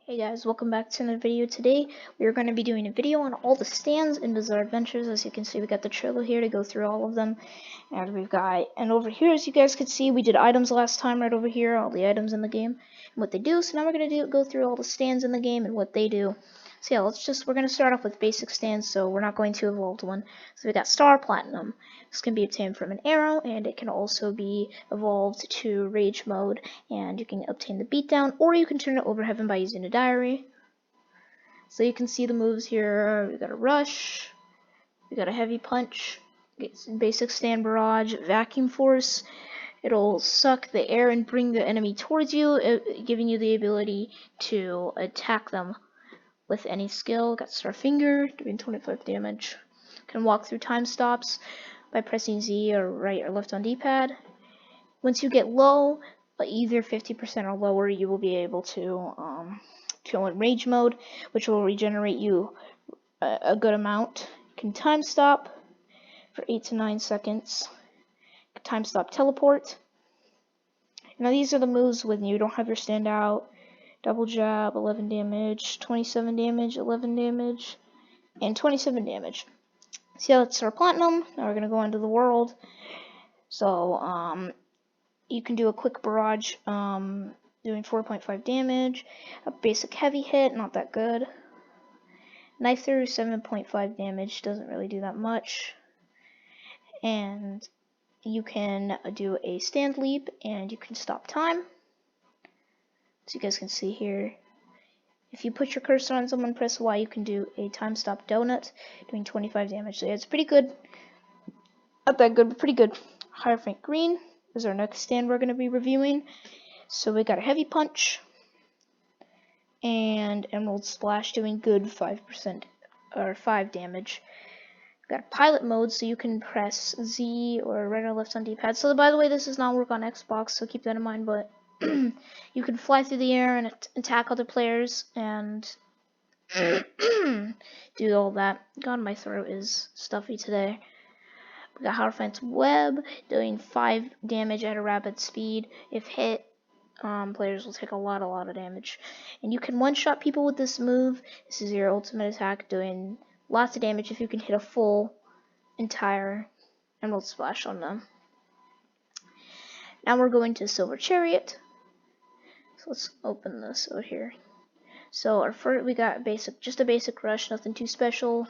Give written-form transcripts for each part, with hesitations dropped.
Hey guys, welcome back to another video. Today we are going to be doing a video on all the stands in Bizarre Adventures. As you can see, we got the trailer here to go through all of them, and over here, as you guys can see, we did items last time right over here, all the items in the game and what they do. So now we're going to go through all the stands in the game and what they do. So yeah, we're going to start off with basic stands, so we're not going to evolve one. So we got Star Platinum. This can be obtained from an arrow, and it can also be evolved to Rage mode, and you can obtain the beatdown, or you can turn it over heaven by using a diary. So you can see the moves here. We got a rush, we got a heavy punch, basic stand barrage, vacuum force. It'll suck the air and bring the enemy towards you, giving you the ability to attack them with any skill. Got Star Finger, doing 25 damage. Can walk through time stops by pressing Z or right or left on D-pad. Once you get low, either 50% or lower, you will be able to go in Rage mode, which will regenerate you a good amount. You can time stop for 8 to 9 seconds. Time stop teleport. Now these are the moves when you don't have your standout. Double jab, 11 damage, 27 damage, 11 damage, and 27 damage. So yeah, let's start Platinum. Now we're going to go into the world. So, you can do a quick barrage, doing 4.5 damage. A basic heavy hit, not that good. Knife through, 7.5 damage, doesn't really do that much. And you can do a stand leap, and you can stop time. So you guys can see here, if you put your cursor on someone, press Y, you can do a time stop donut, doing 25 damage. So yeah, it's pretty good. Not that good, but pretty good. HieroPhantGreen is our next stand we're going to be reviewing. So we got a heavy punch and Emerald Splash, doing good 5% or 5 damage. We got pilot mode, so you can press Z or right or left on D-pad. So by the way, this does not work on Xbox, so keep that in mind. But you can fly through the air and attack other players and do all that. God, my throat is stuffy today. We got Hierophant's Web, doing 5 damage at a rapid speed. If hit, players will take a lot of damage. And you can one-shot people with this move. This is your ultimate attack, doing lots of damage if you can hit a full, entire Emerald Splash on them. Now we're going to Silver Chariot. So let's open this over here. So our first, we got just a basic rush, nothing too special.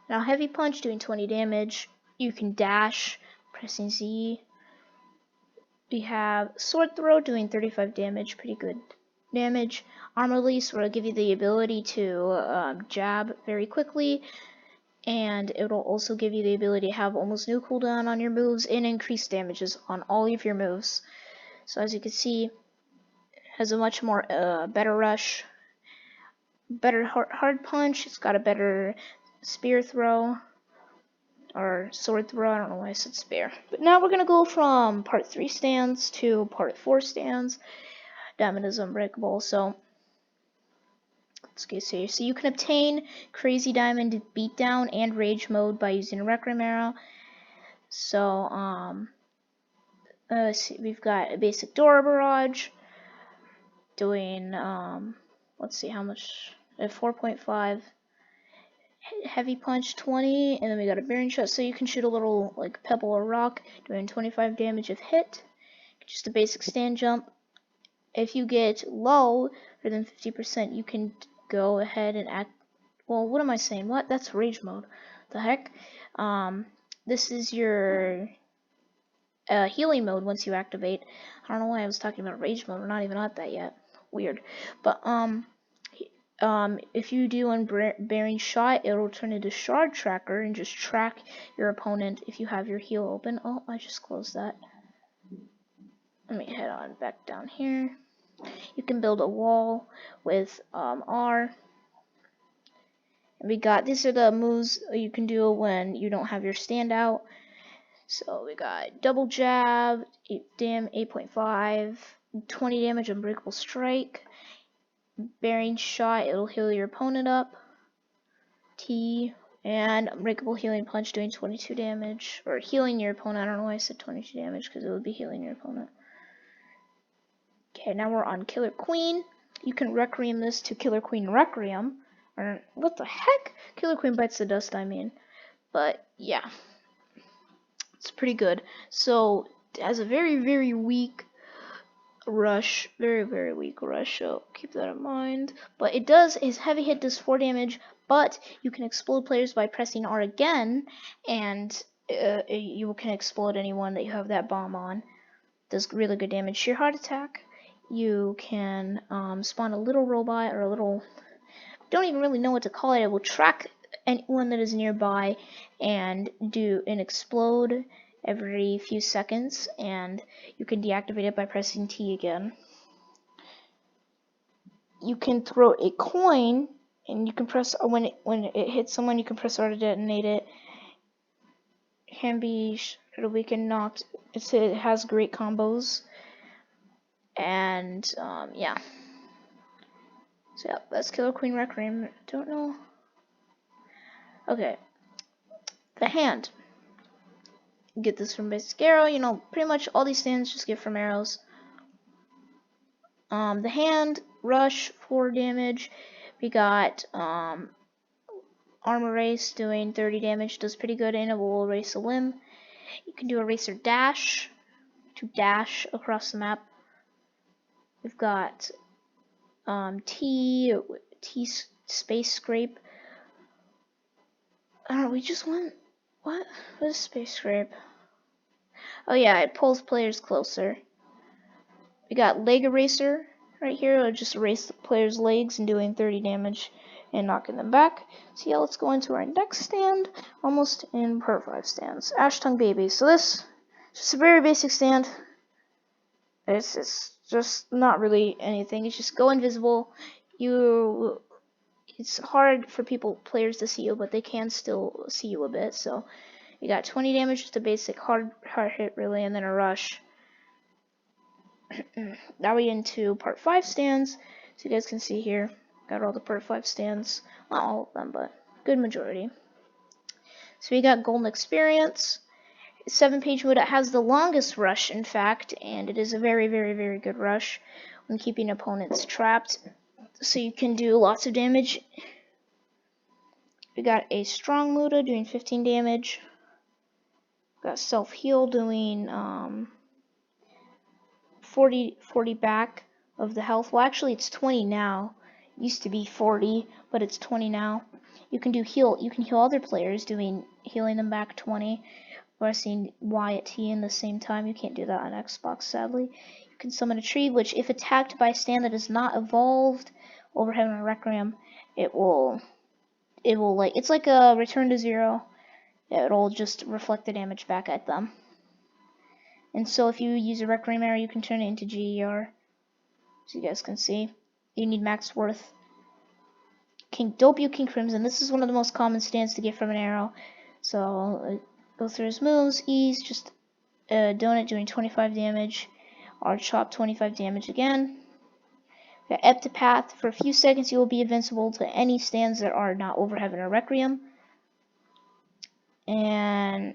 Now heavy punch, doing 20 damage. You can dash, pressing Z. We have sword throw, doing 35 damage, pretty good damage. Arm release will give you the ability to jab very quickly, and it will also give you the ability to have almost no cooldown on your moves and increase damages on all of your moves. So as you can see, it has a much more better rush, better hard punch. It's got a better spear throw, or sword throw. I don't know why I said spear. But now we're going to go from part 3 stands to part 4 stands. Diamond is unbreakable, so let's get serious. So you can obtain Crazy Diamond Beatdown and Rage mode by using a Requiem arrow. So, see, we've got a basic Dora Barrage, doing, let's see how much, 4.5. Heavy punch 20, and then we got a bearing shot, so you can shoot a little like pebble or rock, doing 25 damage if hit. Just a basic stand jump. If you get low, or than 50%, you can go ahead and act. Well, what am I saying? What? That's Rage mode. The heck? This is your healing mode once you activate. I don't know why I was talking about Rage mode. We're not even at that yet. Weird. But if you do unbearing shot, it'll turn into shard tracker and just track your opponent if you have your heal open. Oh, I just closed that. Let me head on back down here. You can build a wall with R. And we got, these are the moves you can do when you don't have your standout. So we got double jab, 8.5, 20 damage, unbreakable strike. Bearing shot, it'll heal your opponent up. T, and unbreakable healing punch, doing 22 damage, or healing your opponent. I don't know why I said 22 damage, because it would be healing your opponent. Okay, now we're on Killa Queen. You can Requiem this to Killa Queen Requiem. Or, what the heck? Killa Queen bites the dust, I mean. But, yeah. It's pretty good. So, it has a very, very weak rush. Very, very weak rush, so keep that in mind. But it does, his heavy hit does 4 damage, but you can explode players by pressing R again, and you can explode anyone that you have that bomb on. Does really good damage. Sheer Heart Attack, you can spawn a little robot or a little, don't even really know what to call it. It will track anyone that is nearby and do an explode every few seconds, and you can deactivate it by pressing T again. You can throw a coin, and you can press when it hits someone, you can press R to detonate it. Can be weakened, knocked. It has great combos, and yeah. So yeah, that's Killa Queen Requiem. Don't know. Okay, the hand. Get this from basic arrow. You know, pretty much all these stands just get from arrows. The hand rush 4 damage. We got armor race doing 30 damage. Does pretty good, and it will erase a limb. You can do a racer dash to dash across the map. We've got T space scrape. I don't know. We just went. What is space scrape? Oh yeah, it pulls players closer. We got leg eraser right here. It'll just erase the player's legs and doing 30 damage and knocking them back. So yeah, let's go into our next stand. Almost in part 5 stands. Acthung Baby. So this is just a very basic stand. It's just not really anything. It's just go invisible. It's hard for players to see you, but they can still see you a bit. So you got 20 damage, just a basic hard hit really, and then a rush. Now we get into part 5 stands. So you guys can see here, got all the part 5 stands. Not all of them, but good majority. So we got golden experience. 7-page Muta has the longest rush, in fact, and it is a very, very, very good rush when keeping opponents trapped. So you can do lots of damage. We got a strong Muta doing 15 damage. We got self-heal doing 40 back of the health. Well, actually, it's 20 now. It used to be 40, but it's 20 now. You can do heal. You can heal other players doing healing them back 20. Pressing Y at T in the same time. You can't do that on Xbox, sadly. You can summon a tree, which if attacked by a stand that is not evolved over Hand Requiem, it will like, it's like a return to 0. It'll just reflect the damage back at them. And so if you use a Requiem arrow, you can turn it into GER. So you guys can see. You need max worth. Doppio King Crimson. This is one of the most common stands to get from an arrow. So go through his moves. Ease, just donut doing 25 damage. R chop 25 damage again. We got Eptapath. For a few seconds you will be invincible to any stands that are not over Heaven or Requiem. And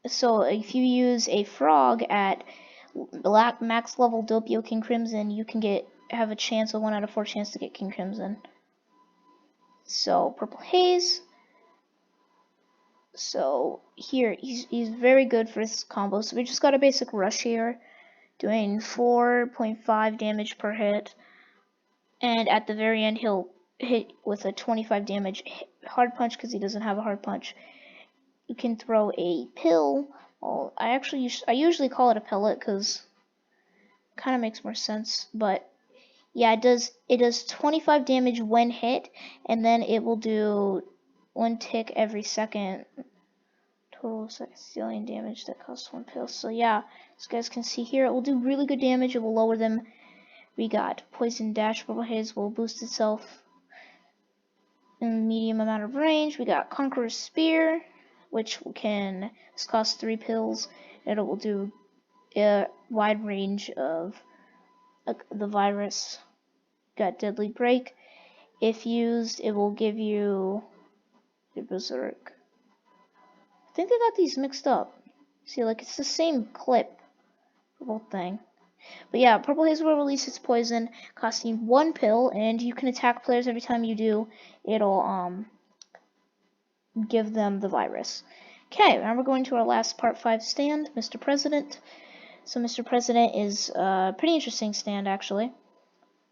so if you use a frog at max level Doppio King Crimson, you can have a chance, a 1 out of 4 chance to get King Crimson. So PurpleHaze. So here he's very good for his combo. So we just got a basic rush here, doing 4.5 damage per hit, and at the very end he'll hit with a 25 damage hard punch because he doesn't have a hard punch. You can throw a pill. Well, I usually call it a pellet because it kind of makes more sense. But yeah, it does 25 damage when hit, and then it will do 1 tick every second. Total ceiling damage that costs 1 pill. So yeah, as you guys can see here, it will do really good damage. It will lower them. We got Poison Dash. PurpleHaze will boost itself in medium amount of range. We got Conquerors Spear, which this costs 3 pills, and it will do a wide range of the virus. Got Deadly Break. If used, it will give you the Berserk. I think they got these mixed up. See, like, it's the same clip for both thing. But yeah, PurpleHaze will release its poison, costing 1 pill, and you can attack players every time you do. It'll give them the virus. Okay, now we're going to our last part 5 stand, Mr. President. So Mr. President is a pretty interesting stand, actually.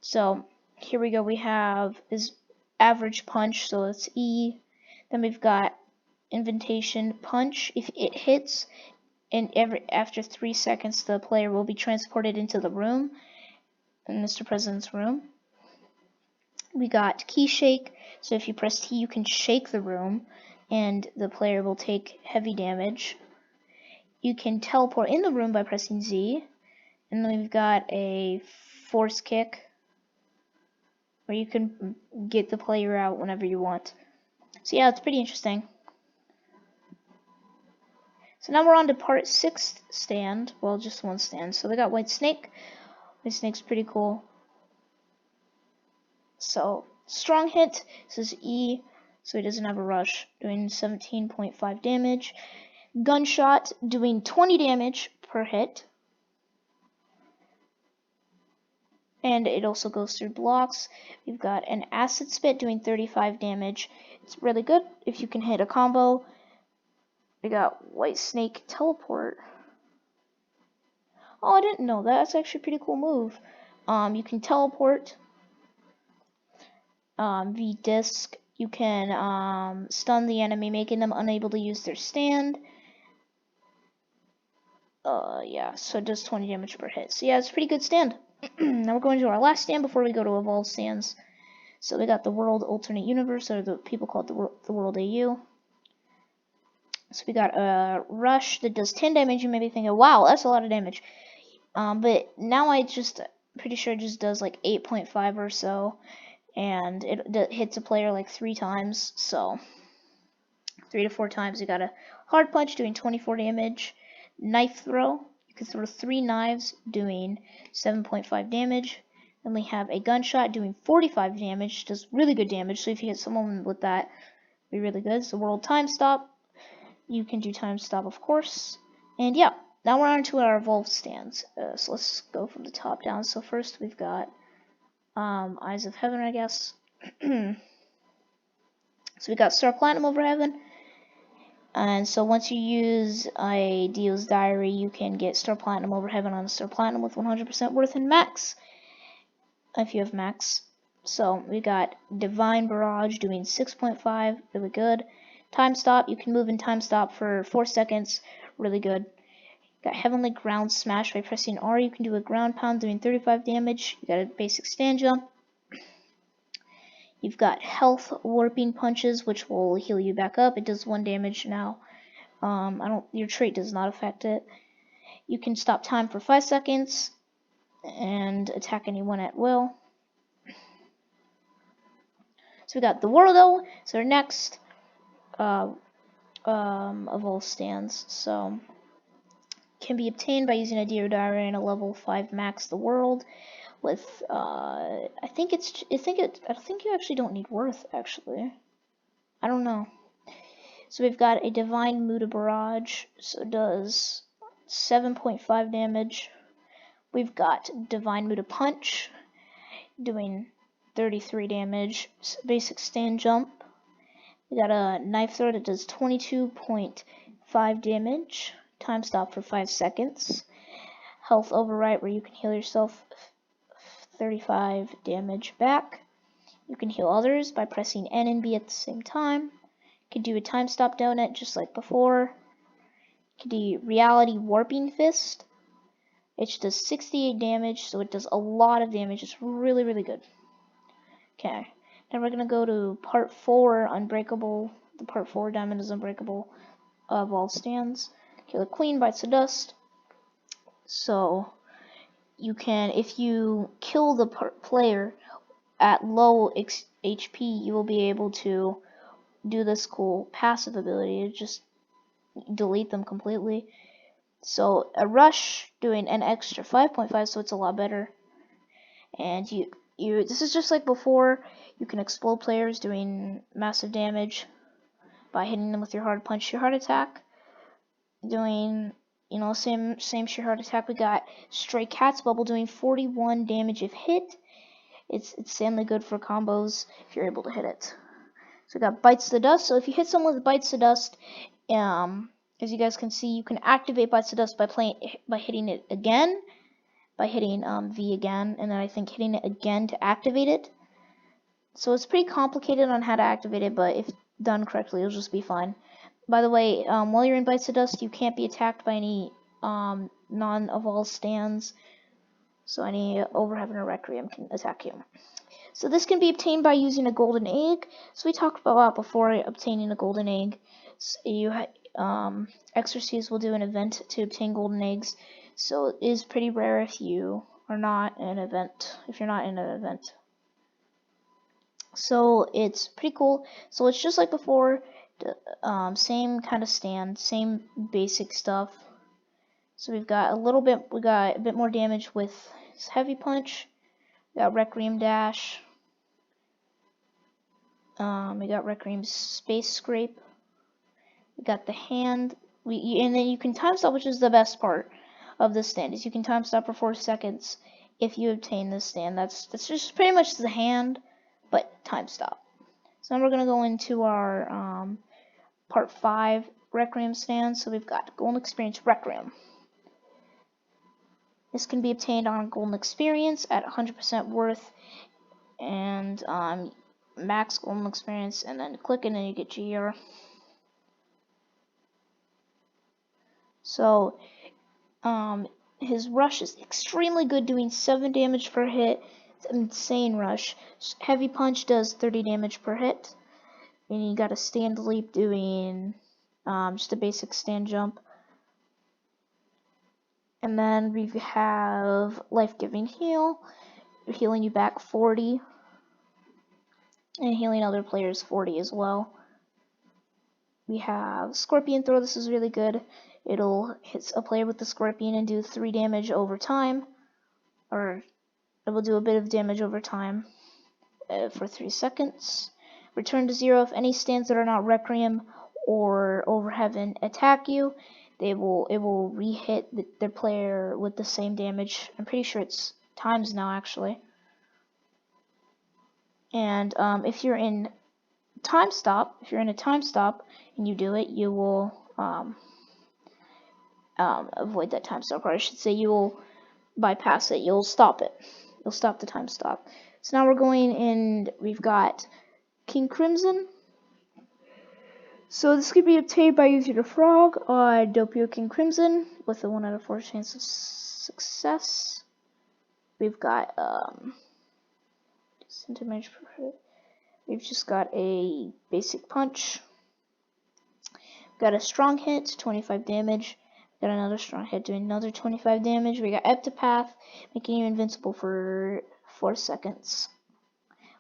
So here we go. We have his average punch, so it's E. Then we've got invitation punch. If it hits, and after 3 seconds, the player will be transported into the room, in Mr. President's room. We got key shake. So if you press T, you can shake the room, and the player will take heavy damage. You can teleport in the room by pressing Z. And then we've got a force kick, where you can get the player out whenever you want. So yeah, it's pretty interesting. So now we're on to part 6 stand. Well, just one stand. So we got White Snake. White Snake's pretty cool. So strong hit. This is E, so he doesn't have a rush, doing 17.5 damage. Gunshot, doing 20 damage per hit. And it also goes through blocks. We've got an acid spit doing 35 damage. It's really good if you can hit a combo. We got White Snake Teleport. Oh, I didn't know that. That's actually a pretty cool move. You can teleport. V-Disc. You can stun the enemy, making them unable to use their stand. Yeah, so it does 20 damage per hit. So yeah, it's a pretty good stand. Now we're going to our last stand before we go to evolved stands. So we got the World Alternate Universe, or the people call it the World AU. So we got a Rush that does 10 damage. You may be thinking, wow, that's a lot of damage. But now pretty sure it just does like 8.5 or so. And it hits a player like 3 times. So 3 to 4 times. You got a Hard Punch doing 24 damage. Knife Throw. You can throw 3 knives doing 7.5 damage. Then we have a Gunshot doing 45 damage. Does really good damage. So if you hit someone with that, it'd be really good. So World Time Stop. You can do Time Stop, of course. And yeah, now we're on to our evolved stands. So let's go from the top down. So first we've got Eyes of Heaven, I guess. So we got Star Platinum over Heaven. And so once you use a Dio's Diary, you can get Star Platinum over Heaven on Star Platinum with 100% worth in max. If you have max. So we got Divine Barrage doing 6.5, really good. Time Stop, you can move in Time Stop for 4 seconds, really good. Got Heavenly Ground Smash by pressing R. You can do a ground pound doing 35 damage. You got a basic stand jump. You've got Health Warping Punches, which will heal you back up. It does 1 damage now. Your trait does not affect it. You can stop time for 5 seconds and attack anyone at will. So we got the Worldo. So our next of all stands. So can be obtained by using a Dio Diary and a level 5 max the world with I think you actually don't need worth, actually. I don't know. So we've got a Divine Muta Barrage, so it does 7.5 damage. We've got Divine Muta Punch doing 33 damage. Basic stand jump. We got a Knife Throw that does 22.5 damage. Time Stop for 5 seconds. Health Overwrite, where you can heal yourself 35 damage back. You can heal others by pressing N and B at the same time. You can do a Time Stop Donut just like before. You can do Reality Warping Fist. It does 68 damage, so it does a lot of damage. It's really, really good. Okay, now we're going to go to Part 4, Unbreakable. The Part 4 Diamond is Unbreakable of all stands. Killa Queen bites the dust. So you can, if you kill the player at low HP, you will be able to do this cool passive ability to just delete them completely. So a Rush doing an extra 5.5, so it's a lot better. And this is just like before. You can explode players doing massive damage by hitting them with your hard punch, your heart attack, doing you know, same sheer heart attack. We got Stray Cat's Bubble doing 41 damage if hit. It's insanely good for combos if you're able to hit it. So we got Bites the Dust. So if you hit someone with Bites the Dust, as you guys can see, you can activate Bites the Dust by hitting it again, by hitting V again, and then I think hitting it again to activate it. So it's pretty complicated on how to activate it, but if done correctly, it'll just be fine. By the way, while you're in Bites the Dust, you can't be attacked by any non-evolved stands. So any Overheaven or Requiem can attack you. So this can be obtained by using a golden egg. So we talked about before obtaining a golden egg. So Exorcists will do an event to obtain golden eggs. So it is pretty rare if you are not in an event. If you're not in an event. So it's pretty cool. So it's just like before. Same kind of stand, same basic stuff. So we got a bit more damage with Heavy Punch. We got Requiem Dash. We got Requiem Space Scrape. We got the hand. And then you can time stop, which is the best part of this stand, is you can time stop for 4 seconds if you obtain this stand. That's just pretty much the hand, but time stop. So now we're gonna go into our Part 5 Requiem stand. So we've got Golden Experience Requiem. This can be obtained on Golden Experience at 100% worth and max Golden Experience, and then click and then you get GR. So his rush is extremely good, doing 7 damage per hit. It's an insane rush. Heavy Punch does 30 damage per hit. And you got a stand leap doing just a basic stand jump. And then we have Life-Giving Heal, healing you back 40. And healing other players 40 as well. We have Scorpion Throw. This is really good. It'll hit a player with the Scorpion and do 3 damage over time. Or it will do a bit of damage over time for 3 seconds. Return to 0 if any stands that are not Requiem or Overheaven attack you. It will re-hit their player with the same damage. I'm pretty sure it's times now actually. And if you're in a time stop and you do it, you will avoid that time stop, or I should say you will bypass it. You'll stop it. You'll stop the time stop. So now we're going in. We've got King Crimson. So this could be obtained by using a frog on Doppio King Crimson with a 1 out of 4 chance of success. We've got damage per hit. We've just got a basic punch. We've got a strong hit, 25 damage. We've got another strong hit doing another 25 damage. We got Epitapath, making you invincible for 4 seconds.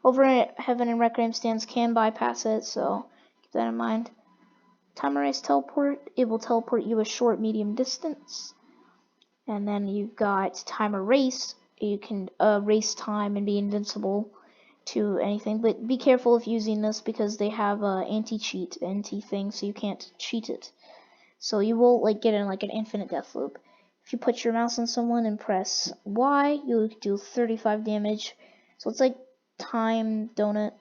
Overheaven and Requiem stands can bypass it, so keep that in mind. Timerise Teleport, it will teleport you a short, medium distance. And then you've got Time Erase, you can erase time and be invincible to anything. But be careful if using this because they have anti-cheat, anti-thing, so you can't cheat it. So you will get in an infinite death loop. If you put your mouse on someone and press Y, you'll do 35 damage. So it's like Time Donut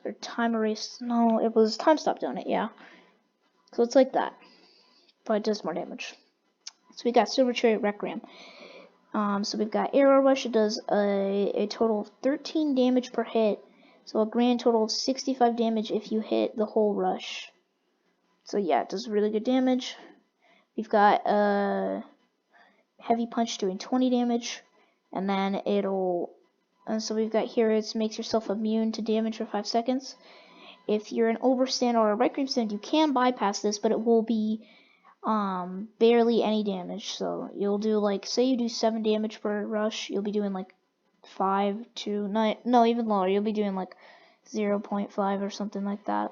or Time Erase. No, it was Time Stop Donut, yeah. So it's like that, but it does more damage. So we got Silver Chariot Requiem. So we've got Aero Rush. It does a total of 13 damage per hit. So a grand total of 65 damage if you hit the whole rush. So yeah, it does really good damage. We've got Heavy Punch doing 20 damage, and then so we've got here it makes yourself immune to damage for 5 seconds. If you're an overstand or a Requiem stand, you can bypass this, but it will be barely any damage. So you'll do say you do 7 damage per rush, you'll be doing 5 to 9, no, even lower. You'll be doing 0.5 or something like that.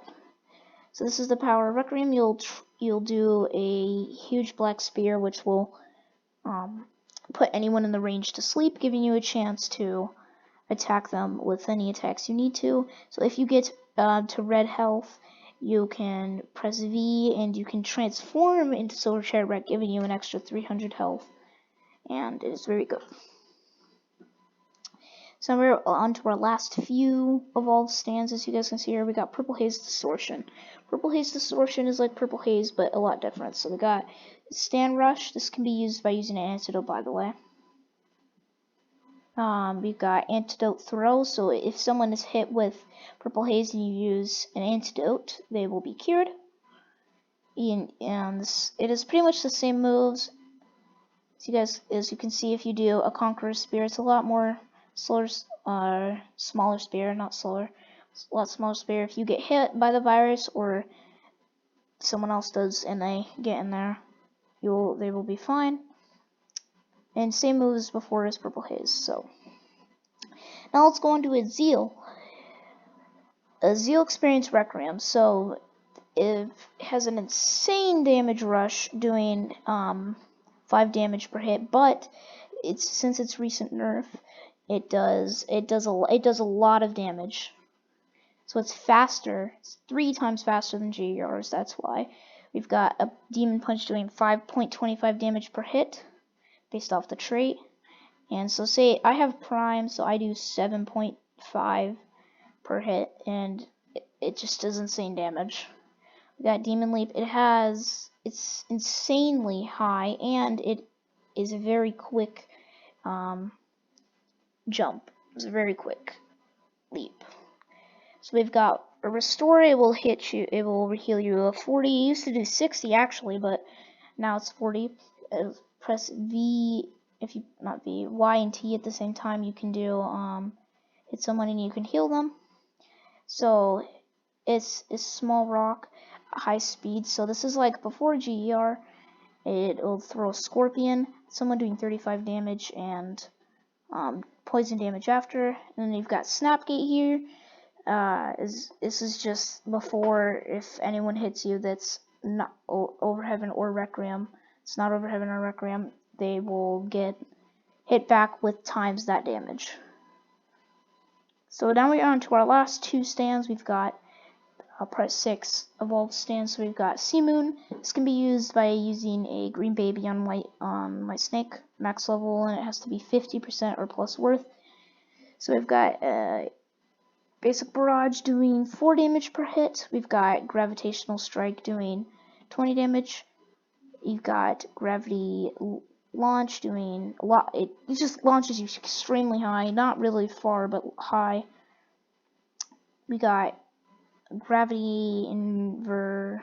So this is the power of Requiem. You'll do a huge black spear, which will put anyone in the range to sleep, giving you a chance to attack them with any attacks you need to. So if you get to red health, you can press V and you can transform into Silver Chariot, giving you an extra 300 health, and it is very good. So we're on to our last few evolved stands. As you guys can see here, we got PurpleHaze Distortion. PurpleHaze Distortion is like PurpleHaze, but a lot different. So we got Stand Rush. This can be used by using an antidote, by the way. We've got Antidote Throw. So if someone is hit with PurpleHaze and you use an antidote, they will be cured. And it is pretty much the same moves. As you can see, if you do a Conquerors Spear, it's a lot more slower, smaller spear, not slower, a lot smaller spear. If you get hit by the virus or someone else does and they get in there, they will be fine. And same moves before as PurpleHaze. So now let's go on to Azeal. Azeal Experience Requiem. So it has an insane damage rush, doing 5 damage per hit, but since its recent nerf, it does a lot of damage. So it's faster. It's 3 times faster than GERs. That's why we've got a Demon Punch doing 5.25 damage per hit, based off the trait. And so say I have Prime, so I do 7.5 per hit, and it just does insane damage. We got Demon Leap. It's insanely high, and it is a very quick jump. It's a very quick leap. So we've got a Restore. It will hit you. It will heal you a 40. It used to do 60 actually, but now it's 40. Press V. If you not V, Y and T at the same time, you can do hit someone and you can heal them. So it's small rock, high speed. So this is like before GER. It will throw a Scorpion, someone doing 35 damage, and poison damage after. And then you've got Snapgate here. This is just before, if anyone hits you that's not over Heaven or Requiem. It's not over Heaven or Requiem. They will get hit back with times that damage. So now we are on to our last 2 stands. We've got press 6 evolved stands. So we've got Sea Moon. This can be used by using a green baby on white snake, max level, and it has to be 50% or plus worth. So we've got basic Barrage doing 4 damage per hit. We've got Gravitational Strike doing 20 damage. You've got Gravity Launch doing a lot. It just launches you extremely high, not really far, but high. We got Gravity Inversion.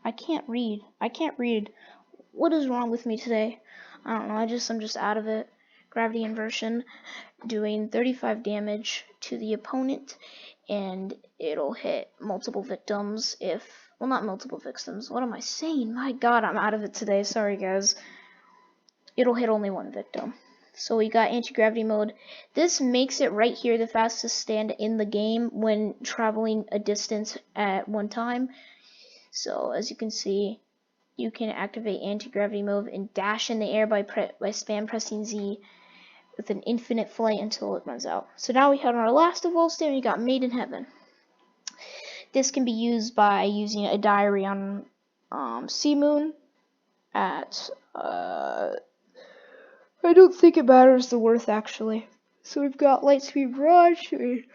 I can't read. What is wrong with me today? I don't know. I'm just out of it. Gravity Inversion doing 35 damage to the opponent, and it'll hit multiple victims well, not multiple victims. What am I saying? My God, I'm out of it today. Sorry, guys. It'll hit only 1 victim. So we got anti-gravity mode. This makes it right here the fastest stand in the game when traveling a distance at one time. So as you can see, you can activate anti-gravity mode and dash in the air by spam pressing Z with an infinite flight until it runs out. So now we have our last evolved stand. We got Made in Heaven. This can be used by using a diary on Sea Moon at I don't think it matters the worth actually. So we've got Lightspeed Barrage doing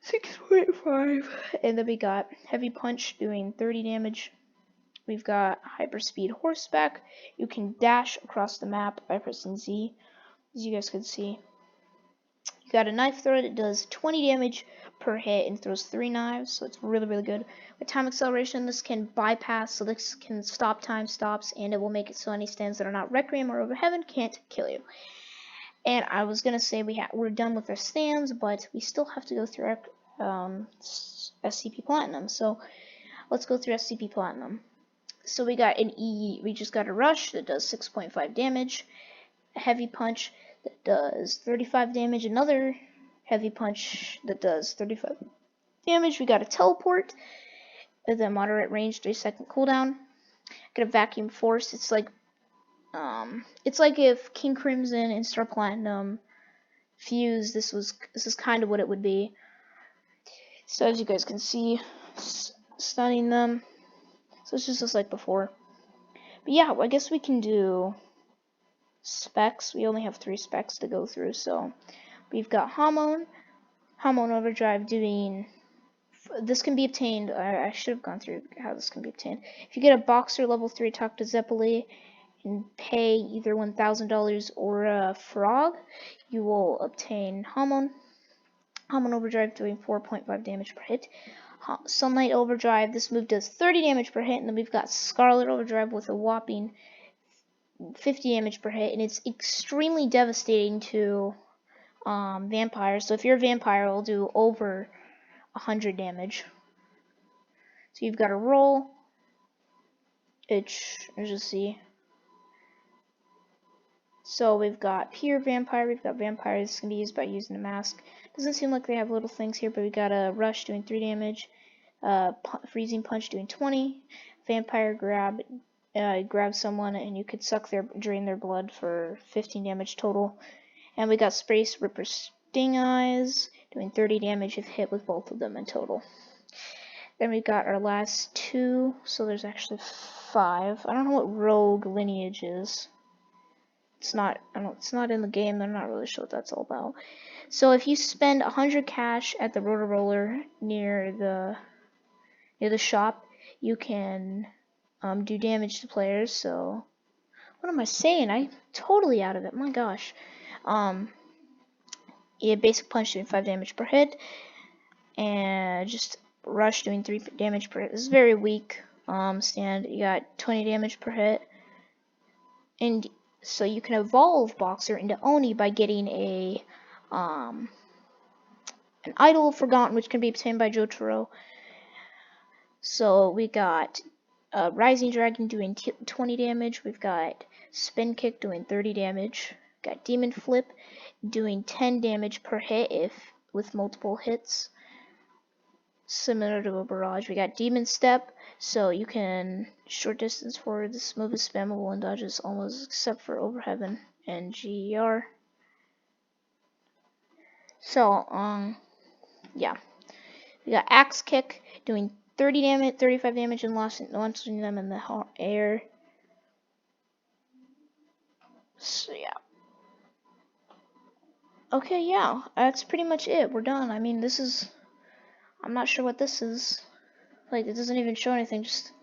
6.5, and then we got Heavy Punch doing 30 damage. We've got Hyperspeed Horseback. You can dash across the map by pressing Z, as you guys can see. You got a Knife Throw that does 20 damage per hit and throws 3 knives, so it's really, really good. With Time Acceleration, this can bypass, so this can stop time stops, and it will make it so any stands that are not Requiem or Over Heaven can't kill you. And I was gonna say we're done with our stands, but we still have to go through our SCP Platinum. So let's go through SCP Platinum. So we got we just got a Rush that does 6.5 damage, a Heavy Punch that does 35 damage, another Heavy Punch that does 35 damage. We got a Teleport with a moderate range, 3-second cooldown. Got a Vacuum Force. It's like if King Crimson and Star Platinum fused. This is kind of what it would be. So as you guys can see, stunning them. So it's just like before. But yeah, I guess we can do specs. We only have 3 specs to go through. So we've got Hamon Overdrive doing. This can be obtained. I should have gone through how this can be obtained. If you get a boxer level 3, talk to Zeppeli and pay either $1,000 or a frog, you will obtain Hamon Overdrive doing 4.5 damage per hit. Sunlight Overdrive, this move does 30 damage per hit, and then we've got Scarlet Overdrive with a whopping 50 damage per hit, and it's extremely devastating to vampires. So if you're a vampire, it'll do over 100 damage. So you've got to roll. Let's just see. So we've got pure vampire, we've got vampire. This can be used by using a mask. Doesn't seem like they have little things here, but we got a rush doing 3 damage, freezing punch doing 20, vampire grab, grab someone and you could drain their blood for 15 damage total. And we got Space Ripper Sting Eyes doing 30 damage if hit with both of them in total. Then we got our last 2, so there's actually 5. I don't know what rogue lineage is. It's not in the game. I'm not really sure what that's all about. So if you spend 100 cash at the rotor roller near the shop, you can do damage to players. So what am I saying? I'm totally out of it. My gosh. Yeah, basic punch doing 5 damage per hit, and just rush doing 3 damage per hit. This is very weak. Stand, you got 20 damage per hit, and so you can evolve Boxer into Oni by getting an Idol of Forgotten, which can be obtained by Jotaro. So we got Rising Dragon doing 20 damage. We've got Spin Kick doing 30 damage. Got Demon Flip doing 10 damage per hit with multiple hits, similar to a Barrage. We got Demon Step, so you can short distance forward. This move is spammable and dodges almost except for Overheaven and GER. So yeah, we got Axe Kick doing 30 damage, 35 damage, and launching them in the air. So yeah. Okay, yeah, that's pretty much it. We're done. I mean, I'm not sure what this is. Like, it doesn't even show anything, just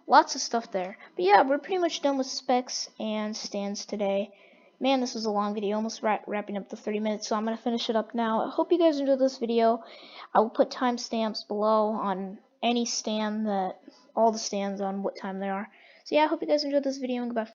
lots of stuff there. But yeah, we're pretty much done with specs and stands today. Man, this was a long video, almost wrapping up the 30 minutes, so I'm going to finish it up now. I hope you guys enjoyed this video. I will put timestamps below on any stand all the stands on what time they are. So yeah, I hope you guys enjoyed this video, and goodbye.